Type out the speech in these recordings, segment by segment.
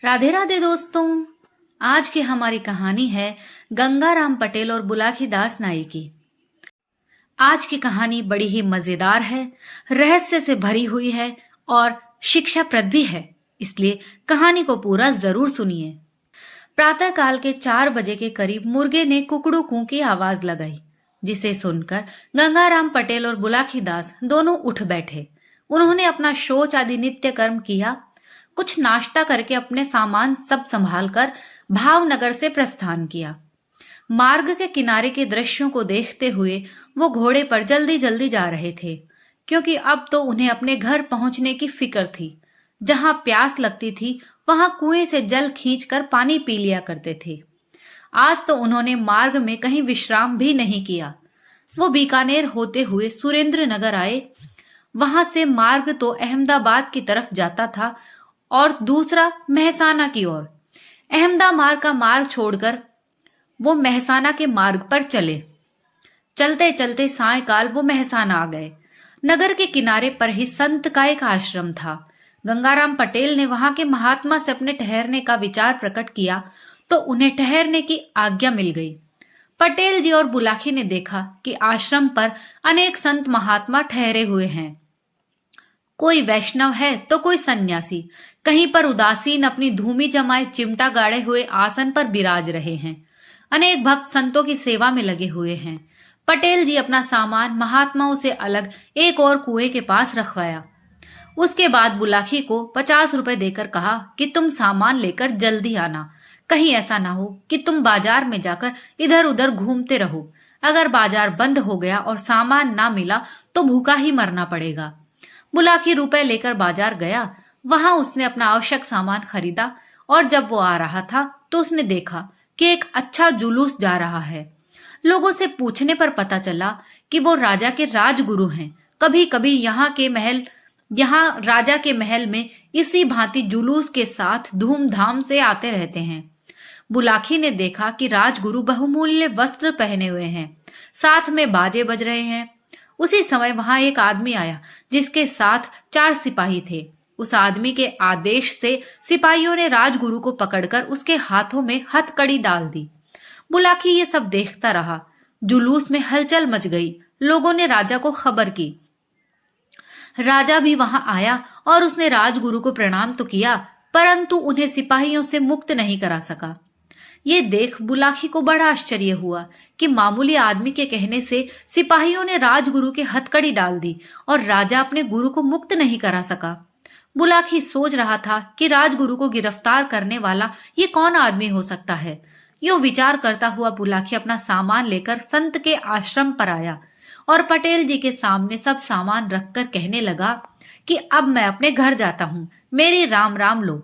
राधे राधे दोस्तों। आज की हमारी कहानी है गंगाराम पटेल और बुलाकी दास नाई की। आज की कहानी बड़ी ही मजेदार है, रहस्य से भरी हुई है और शिक्षाप्रद भी है, इसलिए कहानी को पूरा जरूर सुनिए। प्रातः काल के 4 बजे के करीब मुर्गे ने कुकड़ू कू की आवाज लगाई, जिसे सुनकर गंगाराम पटेल और बुलाकी दास दोनों उठ बैठे। उन्होंने अपना शौच आदि नित्य कर्म किया, कुछ नाश्ता करके अपने सामान सब संभाल कर भावनगर से प्रस्थान किया। मार्ग के किनारे के दृश्यों को देखते हुए वो घोड़े पर जल्दी जल्दी जा रहे थे, क्योंकि अब तो उन्हें अपने घर पहुंचने की फिक्र थी। जहां प्यास लगती थी वहां कुएं से जल खींचकर पानी पी लिया करते थे। आज तो उन्होंने मार्ग में कहीं विश्राम भी नहीं किया। वो बीकानेर होते हुए सुरेंद्र नगर आए। वहां से मार्ग तो अहमदाबाद की तरफ जाता था और दूसरा महसाना की ओर। अहमदाबाद का मार्ग छोड़कर वो महसाना के मार्ग पर चले। चलते चलते सायकाल वो महसाना आ गए। नगर के किनारे पर ही संत का एक आश्रम था। गंगाराम पटेल ने वहां के महात्मा से अपने ठहरने का विचार प्रकट किया तो उन्हें ठहरने की आज्ञा मिल गई। पटेल जी और बुलाकी ने देखा कि आश्रम पर अनेक संत महात्मा ठहरे हुए हैं। कोई वैष्णव है तो कोई सन्यासी, कहीं पर उदासीन अपनी धूमी जमाए चिमटा गाड़े हुए आसन पर विराज रहे हैं। अनेक भक्त संतों की सेवा में लगे हुए हैं। पटेल जी अपना सामान महात्माओं से अलग एक और कुएं के पास रखवाया। उसके बाद बुलाकी को 50 रुपए देकर कहा कि तुम सामान लेकर जल्दी आना, कहीं ऐसा ना हो कि तुम बाजार में जाकर इधर उधर घूमते रहो। अगर बाजार बंद हो गया और सामान ना मिला तो भूखा ही मरना पड़ेगा। बुलाकी रुपए लेकर बाजार गया। वहां उसने अपना आवश्यक सामान खरीदा और जब वो आ रहा था तो उसने देखा कि एक अच्छा जुलूस जा रहा है। लोगों से पूछने पर पता चला कि वो राजा के राजगुरु हैं। कभी कभी यहाँ राजा के महल में इसी भांति जुलूस के साथ धूमधाम से आते रहते हैं। बुलाकी ने देखा कि राजगुरु बहुमूल्य वस्त्र पहने हुए हैं, साथ में बाजे बज रहे हैं। उसी समय वहां एक आदमी आया जिसके साथ 4 सिपाही थे। उस आदमी के आदेश से सिपाहियों ने राजगुरु को पकड़कर उसके हाथों में हथकड़ी डाल दी। बुलाकी ये सब देखता रहा। जुलूस में हलचल मच गई। लोगों ने राजा को खबर की। राजा भी वहां आया और उसने राजगुरु को प्रणाम तो किया, परंतु उन्हें सिपाहियों से मुक्त नहीं करा सका। ये देख बुलाकी को बड़ा आश्चर्य हुआ कि मामूली आदमी के कहने से सिपाहियों ने राजगुरु के हथकड़ी डाल दी और राजा अपने गुरु को मुक्त नहीं करा सका। बुलाकी सोच रहा था कि राजगुरु को गिरफ्तार करने वाला ये कौन आदमी हो सकता है। यूं विचार करता हुआ बुलाकी अपना सामान लेकर संत के आश्रम पर आया और पटेल जी के सामने सब सामान रखकर कहने लगा कि अब मैं अपने घर जाता हूँ, मेरी राम राम लो।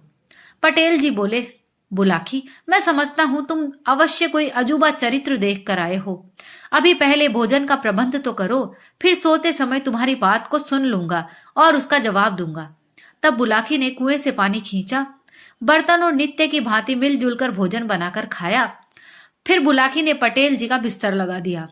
पटेल जी बोले, बुलाकी, मैं समझता हूं तुम अवश्य कोई अजूबा चरित्र देख कर आए हो। अभी पहले भोजन का प्रबंध तो करो, फिर सोते समय तुम्हारी बात को सुन लूंगा और उसका जवाब दूंगा। तब बुलाकी ने कुएं से पानी खींचा, बर्तन और नित्य की भांति मिलजुल कर भोजन बनाकर खाया। फिर बुलाकी ने पटेल जी का बिस्तर लगा दिया,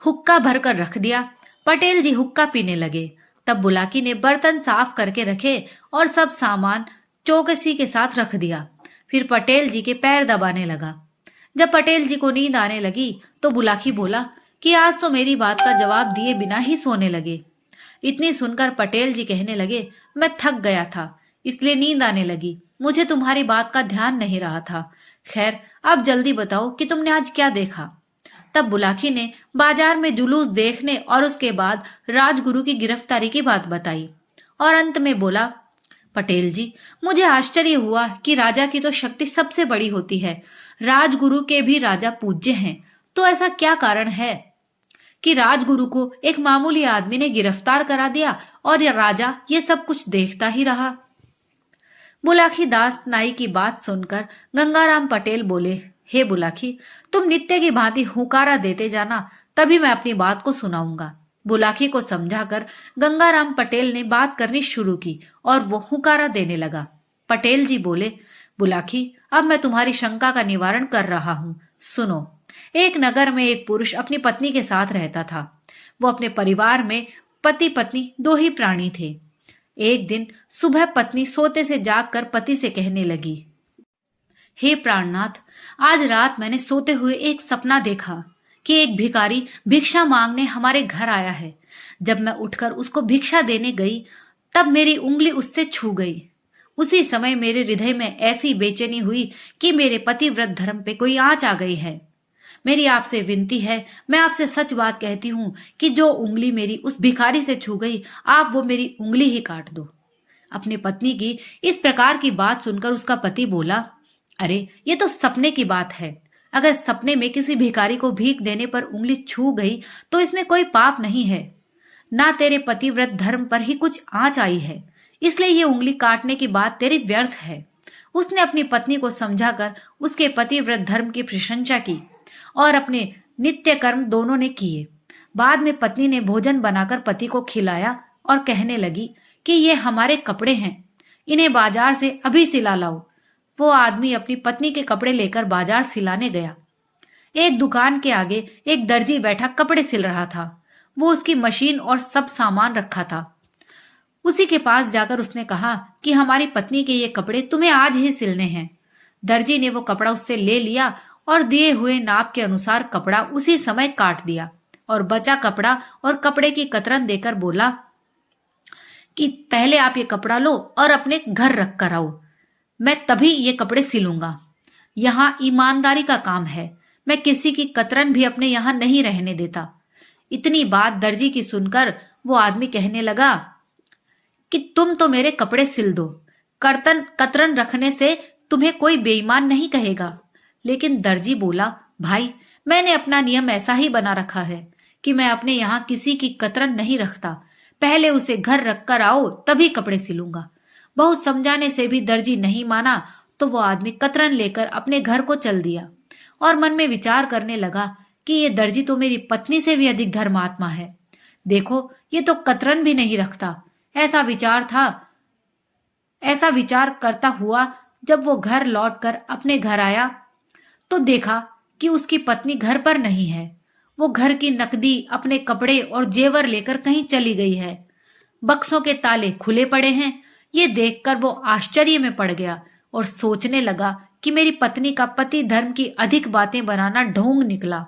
हुक्का भरकर रख दिया। पटेल जी हुक्का पीने लगे। तब बुलाकी ने बर्तन साफ करके रखे और सब सामान चौकसी के साथ रख दिया। फिर पटेल जी के पैर दबाने लगा। जब पटेल जी को नींद आने लगी तो बुलाकी बोला कि आज तो मेरी बात का जवाब दिए बिना ही सोने लगे। इतनी सुनकर पटेल जी कहने लगे, मैं थक गया था इसलिए नींद आने लगी, मुझे तुम्हारी बात का ध्यान नहीं रहा था। खैर, अब जल्दी बताओ कि तुमने आज क्या देखा। तब बुलाकी ने बाजार में जुलूस देखने और उसके बाद राजगुरु की गिरफ्तारी की बात बताई और अंत में बोला, पटेल जी, मुझे आश्चर्य हुआ कि राजा की तो शक्ति सबसे बड़ी होती है, राजगुरु के भी राजा पूज्य हैं, तो ऐसा क्या कारण है कि राजगुरु को एक मामूली आदमी ने गिरफ्तार करा दिया और यह राजा ये सब कुछ देखता ही रहा। बुलाकी दास नाई की बात सुनकर गंगाराम पटेल बोले, हे बुलाकी, तुम नित्य की भांति हुकारा देते जाना, तभी मैं अपनी बात को सुनाऊंगा। बुलाकी को समझाकर गंगाराम पटेल ने बात करनी शुरू की और वो हुकारा देने लगा। पटेल जी बोले, बुलाकी, अब मैं तुम्हारी शंका का निवारण कर रहा हूँ, सुनो। एक नगर में एक पुरुष अपनी पत्नी के साथ रहता था। वो अपने परिवार में पति पत्नी 2 ही प्राणी थे। एक दिन सुबह पत्नी सोते से जागकर पति से कहने लगी, हे प्राणनाथ, आज रात मैंने सोते हुए एक सपना देखा कि एक भिखारी भिक्षा मांगने हमारे घर आया है। जब मैं उठकर उसको भिक्षा देने गई तब मेरी उंगली उससे छू गई। उसी समय मेरे हृदय में ऐसी बेचैनी हुई कि मेरे पतिव्रत धर्म पे कोई आंच आ गई है। मेरी आपसे विनती है, मैं आपसे सच बात कहती हूँ कि जो उंगली मेरी उस भिखारी से छू गई, आप वो मेरी उंगली ही काट दो। अपनी पत्नी की इस प्रकार की बात सुनकर उसका पति बोला, अरे ये तो सपने की बात है। अगर सपने में किसी भिखारी को भीख देने पर उंगली छू गई तो इसमें कोई पाप नहीं है। ना तेरे पतिव्रत धर्म पर ही कुछ आंच आई है, इसलिए ये उंगली काटने की बात तेरी व्यर्थ है। उसने अपनी पत्नी को समझाकर उसके पतिव्रत धर्म की प्रशंसा की और अपने नित्य कर्म दोनों ने किए। बाद में पत्नी ने भोजन बनाकर पति को खिलाया और कहने लगी कि ये हमारे कपड़े हैं, इन्हें बाजार से अभी सिला लाओ। वो आदमी अपनी पत्नी के कपड़े लेकर बाजार सिलाने गया। एक दुकान के आगे एक दर्जी बैठा कपड़े सिल रहा था। वो उसकी मशीन और सब सामान रखा था। उसी के पास जाकर उसने कहा कि हमारी पत्नी के ये कपड़े तुम्हें आज ही सिलने हैं। दर्जी ने वो कपड़ा उससे ले लिया और दिए हुए नाप के अनुसार कपड़ा उसी समय काट दिया और बचा कपड़ा और कपड़े की कतरन देकर बोला कि पहले आप ये कपड़ा लो और अपने घर रख कर आओ, मैं तभी ये कपड़े सिलूंगा। यहाँ ईमानदारी का काम है, मैं किसी की कतरन भी अपने यहाँ नहीं रहने देता। इतनी बात दर्जी की सुनकर वो आदमी कहने लगा कि तुम तो मेरे कपड़े सिल दो, कतरन रखने से तुम्हें कोई बेईमान नहीं कहेगा। लेकिन दर्जी बोला, भाई मैंने अपना नियम ऐसा ही बना रखा है कि मैं अपने यहाँ किसी की कतरन नहीं रखता, पहले उसे घर रख कर आओ तभी कपड़े सिलूंगा। बहुत समझाने से भी दर्जी नहीं माना तो वो आदमी कतरन लेकर अपने घर को चल दिया और मन में विचार करने लगा कि ये दर्जी तो मेरी पत्नी से भी अधिक धर्मात्मा है। देखो ये तो कतरन भी नहीं रखता। ऐसा विचार करता हुआ जब वो घर लौटकर अपने घर आया तो देखा कि उसकी पत्नी घर पर नहीं है। वो घर की नकदी, अपने कपड़े और जेवर लेकर कहीं चली गई है। बक्सों के ताले खुले पड़े हैं। ये देखकर वो आश्चर्य में पड़ गया और सोचने लगा कि मेरी पत्नी का पति धर्म की अधिक बातें बनाना ढोंग निकला।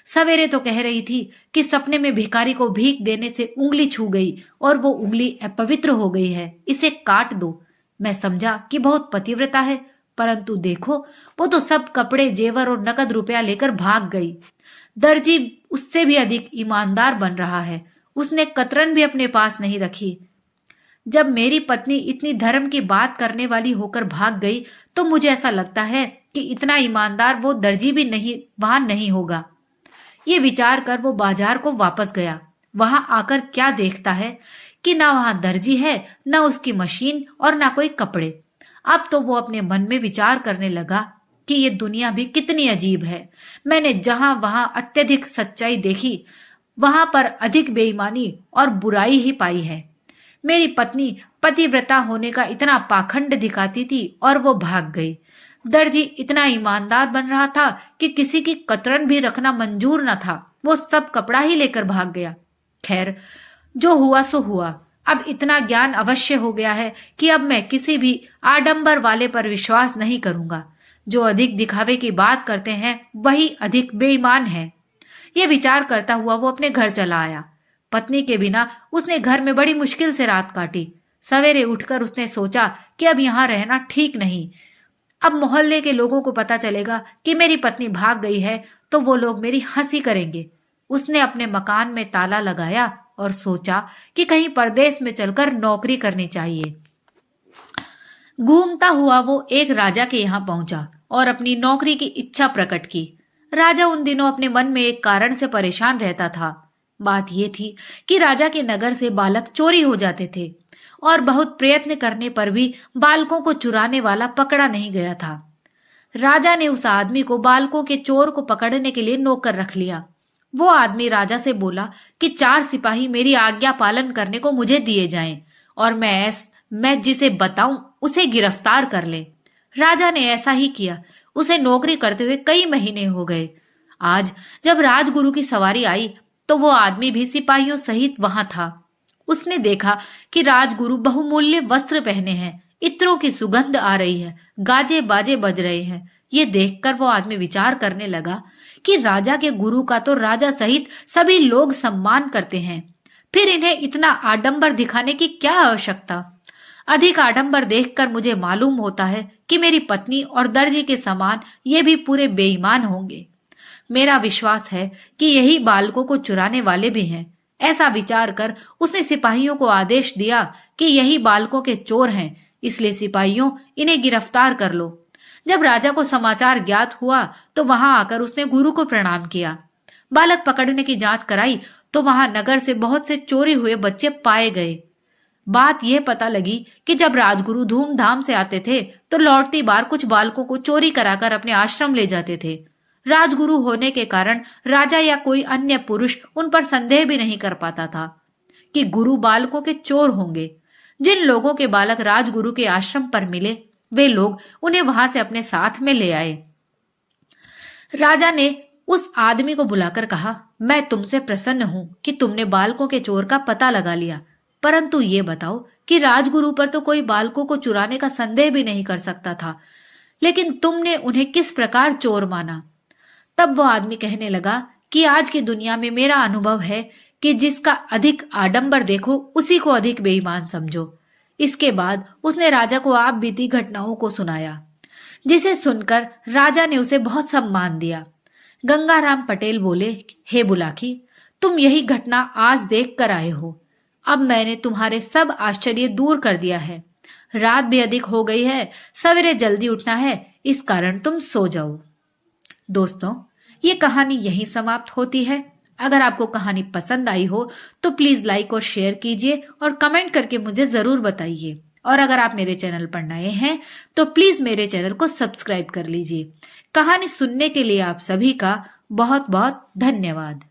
सवेरे तो कह रही थी कि सपने में भिखारी को भीख देने से उंगली छू गई और वो उंगली अपवित्र हो गई है, इसे काट दो। मैं समझा कि बहुत पतिव्रता है, परंतु देखो वो तो सब कपड़े, जेवर और नकद रुपया लेकर भाग गई। दर्जी उससे भी अधिक ईमानदार बन रहा है, उसने कतरन भी अपने पास नहीं रखी। जब मेरी पत्नी इतनी धर्म की बात करने वाली होकर भाग गई तो मुझे ऐसा लगता है कि इतना ईमानदार वो दर्जी भी वहां नहीं होगा। ये विचार कर वो बाजार को वापस गया। वहां आकर क्या देखता है कि ना वहां दर्जी है, ना उसकी मशीन और ना कोई कपड़े। अब तो वो अपने मन में विचार करने लगा कि ये दुनिया भी कितनी अजीब है। मैंने जहां वहां अत्यधिक सच्चाई देखी, वहां पर अधिक बेईमानी और बुराई ही पाई है। मेरी पत्नी पतिव्रता होने का इतना पाखंड दिखाती थी और वो भाग गई। दर्जी इतना ईमानदार बन रहा था कि किसी की कतरन भी रखना मंजूर न था। वो सब कपड़ा ही लेकर भाग गया। खैर, जो हुआ सो हुआ। अब इतना ज्ञान अवश्य हो गया है कि अब मैं किसी भी आडंबर वाले पर विश्वास नहीं करूंगा। जो अधिक दिखावे की बात करते हैं वही अधिक बेईमान है। ये विचार करता हुआ वो अपने घर चला आया। पत्नी के बिना उसने घर में बड़ी मुश्किल से रात काटी। सवेरे उठकर उसने सोचा कि अब यहाँ रहना ठीक नहीं। अब मोहल्ले के लोगों को पता चलेगा कि मेरी पत्नी भाग गई है तो वो लोग मेरी हंसी करेंगे। उसने अपने मकान में ताला लगाया और सोचा कि कहीं परदेश में चलकर नौकरी करनी चाहिए। घूमता हुआ वो एक राजा के यहाँ पहुंचा और अपनी नौकरी की इच्छा प्रकट की। राजा उन दिनों अपने मन में एक कारण से परेशान रहता था। बात यह थी कि राजा के नगर से बालक चोरी हो जाते थे और बहुत प्रयत्न करने पर भी बालकों को चुराने वाला पकड़ा नहीं गया था। राजा ने उस आदमी को बालकों के चोर को पकड़ने के लिए नौकर रख लिया। वो आदमी राजा से बोला कि 4 सिपाही मेरी आज्ञा पालन करने को मुझे दिए जाएं और मैं जिसे बताऊं उसे गिरफ्तार कर ले। राजा ने ऐसा ही किया। उसे नौकरी करते हुए कई महीने हो गए। आज जब राजगुरु की सवारी आई तो वो आदमी भी सिपाहियों सहित वहां था। उसने देखा कि राजगुरु बहुमूल्य वस्त्र पहने हैं, इत्रों की सुगंध आ रही है, गाजे बाजे बज रहे हैं। ये देखकर वो आदमी विचार करने लगा कि राजा के गुरु का तो राजा सहित सभी लोग सम्मान करते हैं, फिर इन्हें इतना आडंबर दिखाने की क्या आवश्यकता। अधिक आडंबर देखकर मुझे मालूम होता है कि मेरी पत्नी और दर्जी के समान ये भी पूरे बेईमान होंगे। मेरा विश्वास है कि यही बालकों को चुराने वाले भी हैं। ऐसा विचार कर उसने सिपाहियों को आदेश दिया कि यही बालकों के चोर हैं, इसलिए सिपाहियों इन्हें गिरफ्तार कर लो। जब राजा को समाचार ज्ञात हुआ तो वहां आकर उसने गुरु को प्रणाम किया। बालक पकड़ने की जांच कराई तो वहां नगर से बहुत से चोरी हुए बच्चे पाए गए। बात यह पता लगी कि जब राजगुरु धूमधाम से आते थे तो लौटती बार कुछ बालकों को चोरी कराकर अपने आश्रम ले जाते थे। राजगुरु होने के कारण राजा या कोई अन्य पुरुष उन पर संदेह भी नहीं कर पाता था कि गुरु बालकों के चोर होंगे। जिन लोगों के बालक राजगुरु के आश्रम पर मिले वे लोग उन्हें वहां से अपने साथ में ले आए। राजा ने उस आदमी को बुलाकर कहा, मैं तुमसे प्रसन्न हूं कि तुमने बालकों के चोर का पता लगा लिया, परंतु ये बताओ कि राजगुरु पर तो कोई बालकों को चुराने का संदेह भी नहीं कर सकता था, लेकिन तुमने उन्हें किस प्रकार चोर माना। तब वो आदमी कहने लगा कि आज की दुनिया में मेरा अनुभव है कि जिसका अधिक आडंबर देखो उसी को अधिक बेईमान समझो। इसके बाद उसने राजा को आप बीती घटनाओं को सुनाया, जिसे सुनकर राजा ने उसे बहुत सम्मान दिया। गंगाराम पटेल बोले, हे बुलाकी, तुम यही घटना आज देख कर आए हो। अब मैंने तुम्हारे सब आश्चर्य दूर कर दिया है। रात भी अधिक हो गई है, सवेरे जल्दी उठना है, इस कारण तुम सो जाओ। दोस्तों, ये कहानी यहीं समाप्त होती है। अगर आपको कहानी पसंद आई हो तो प्लीज लाइक और शेयर कीजिए और कमेंट करके मुझे जरूर बताइए। और अगर आप मेरे चैनल पर नए हैं तो प्लीज मेरे चैनल को सब्सक्राइब कर लीजिए। कहानी सुनने के लिए आप सभी का बहुत बहुत धन्यवाद।